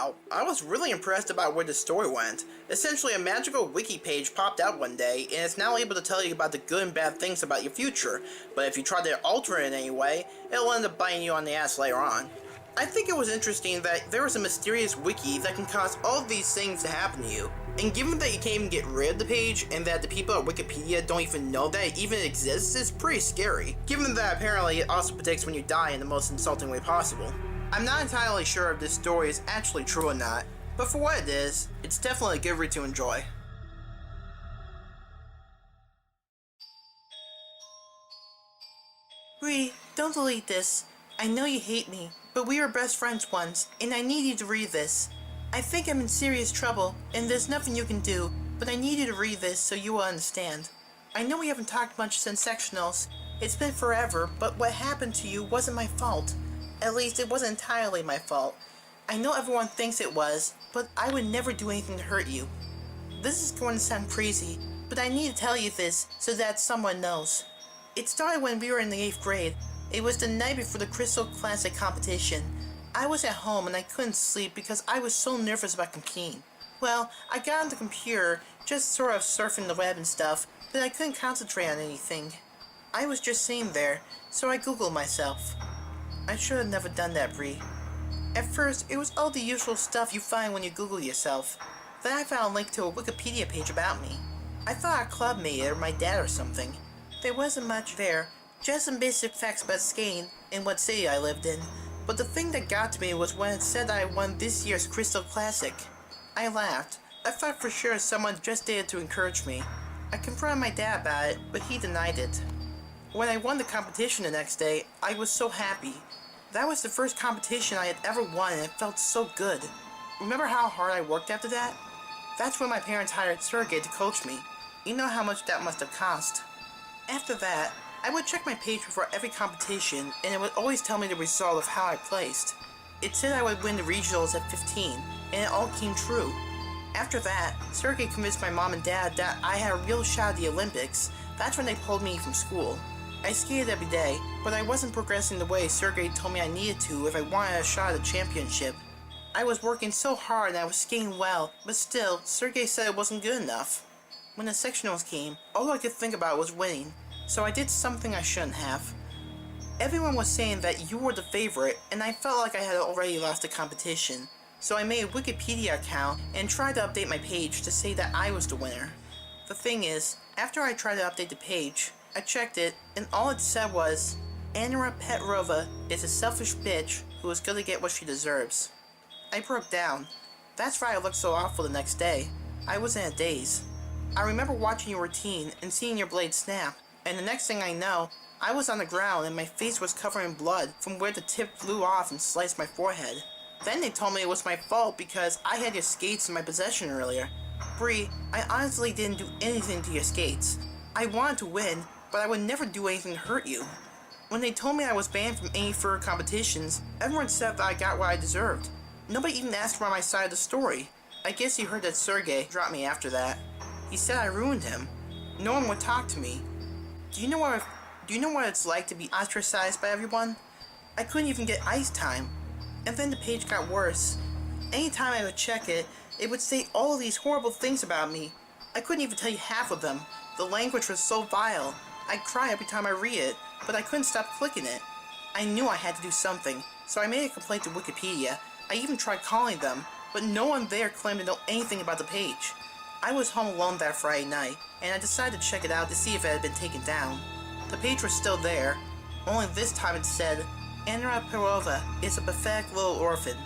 out, I was really impressed about where the story went. Essentially, a magical wiki page popped out one day, and it's now able to tell you about the good and bad things about your future, but if you try to alter it in any way, it'll end up biting you on the ass later on. I think it was interesting that there is a mysterious wiki that can cause all of these things to happen to you. And given that you can't even get rid of the page, and that the people at Wikipedia don't even know that it even exists, it's pretty scary. Given that apparently it also predicts when you die in the most insulting way possible. I'm not entirely sure if this story is actually true or not, but for what it is, it's definitely a good read to enjoy. Bree, don't delete this. I know you hate me, but we were best friends once, and I need you to read this. I think I'm in serious trouble, and there's nothing you can do, but I need you to read this so you will understand. I know we haven't talked much since sectionals. It's been forever, but what happened to you wasn't my fault. At least, it wasn't entirely my fault. I know everyone thinks it was, but I would never do anything to hurt you. This is going to sound crazy, but I need to tell you this so that someone knows. It started when we were in the 8th grade. It was the night before the Crystal Classic competition. I was at home and I couldn't sleep because I was so nervous about competing. Well, I got on the computer, just sort of surfing the web and stuff, but I couldn't concentrate on anything. I was just sitting there, so I googled myself. I should have never done that, Bree. At first, it was all the usual stuff you find when you Google yourself. Then I found a link to a Wikipedia page about me. I thought a club made it or my dad or something. There wasn't much there, just some basic facts about skating and what city I lived in. But the thing that got to me was when it said I won this year's Crystal Classic. I laughed. I thought for sure someone just did it to encourage me. I confronted my dad about it, but he denied it. When I won the competition the next day, I was so happy. That was the first competition I had ever won and it felt so good. Remember how hard I worked after that? That's when my parents hired Sergey to coach me. You know how much that must have cost. After that, I would check my page before every competition and it would always tell me the result of how I placed. It said I would win the regionals at 15, and it all came true. After that, Sergey convinced my mom and dad that I had a real shot at the Olympics. That's when they pulled me from school. I skated every day, but I wasn't progressing the way Sergey told me I needed to if I wanted a shot at the championship. I was working so hard and I was skating well, but still, Sergey said it wasn't good enough. When the sectionals came, all I could think about was winning, so I did something I shouldn't have. Everyone was saying that you were the favorite, and I felt like I had already lost the competition, so I made a Wikipedia account and tried to update my page to say that I was the winner. The thing is, after I tried to update the page, I checked it, and all it said was, Annora Petrova is a selfish bitch who is gonna get what she deserves. I broke down. That's why I looked so awful the next day. I was in a daze. I remember watching your routine and seeing your blade snap, and the next thing I know, I was on the ground and my face was covered in blood from where the tip flew off and sliced my forehead. Then they told me it was my fault because I had your skates in my possession earlier. Bree, I honestly didn't do anything to your skates. I wanted to win, but I would never do anything to hurt you. When they told me I was banned from any further competitions, everyone said that I got what I deserved. Nobody even asked for my side of the story. I guess he heard that Sergey dropped me after that. He said I ruined him. No one would talk to me. Do you know what it's like to be ostracized by everyone? I couldn't even get ice time. And then the page got worse. Anytime I would check it, it would say all of these horrible things about me. I couldn't even tell you half of them. The language was so vile. I'd cry every time I read it, but I couldn't stop clicking it. I knew I had to do something, so I made a complaint to Wikipedia. I even tried calling them, but no one there claimed to know anything about the page. I was home alone that Friday night, and I decided to check it out to see if it had been taken down. The page was still there, only this time it said, Annora Petrova is a pathetic little orphan.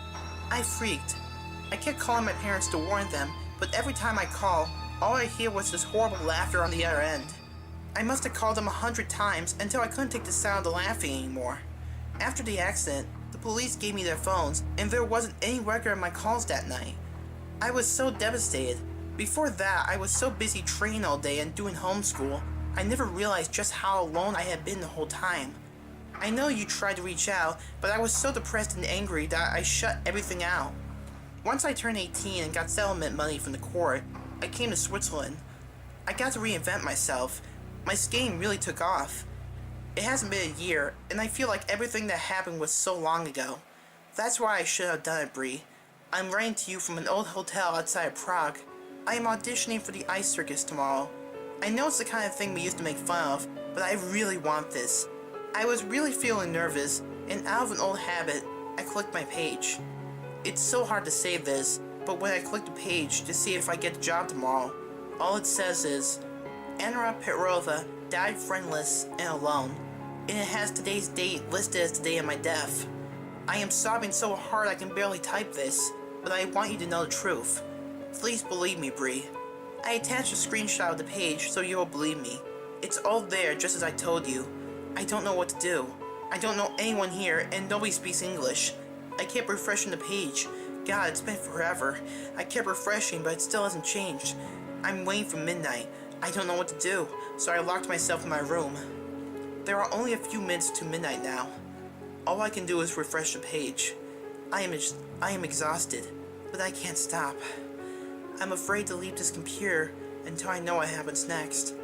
I freaked. I kept calling my parents to warn them, but every time I called, all I hear was this horrible laughter on the other end. I must have called them 100 times until I couldn't take the sound of the laughing anymore. After the accident, the police gave me their phones, and there wasn't any record of my calls that night. I was so devastated. Before that, I was so busy training all day and doing homeschool, I never realized just how alone I had been the whole time. I know you tried to reach out, but I was so depressed and angry that I shut everything out. Once I turned 18 and got settlement money from the court, I came to Switzerland. I got to reinvent myself. My skating really took off. It hasn't been a year, and I feel like everything that happened was so long ago. That's why I should have done it, Bree. I'm writing to you from an old hotel outside of Prague. I am auditioning for the ice circus tomorrow. I know it's the kind of thing we used to make fun of, but I really want this. I was really feeling nervous, and out of an old habit, I clicked my page. It's so hard to say this, but when I click the page to see if I get the job tomorrow, all it says is, Annora Petrova died friendless and alone, and it has today's date listed as the day of my death. I am sobbing so hard I can barely type this, but I want you to know the truth. Please believe me, Bree. I attached a screenshot of the page so you will believe me. It's all there just as I told you. I don't know what to do. I don't know anyone here and nobody speaks English. I kept refreshing the page. God, it's been forever. I kept refreshing, but it still hasn't changed. I'm waiting for midnight. I don't know what to do, so I locked myself in my room. There are only a few minutes to midnight now. All I can do is refresh the page. I am exhausted, but I can't stop. I'm afraid to leave this computer until I know what happens next.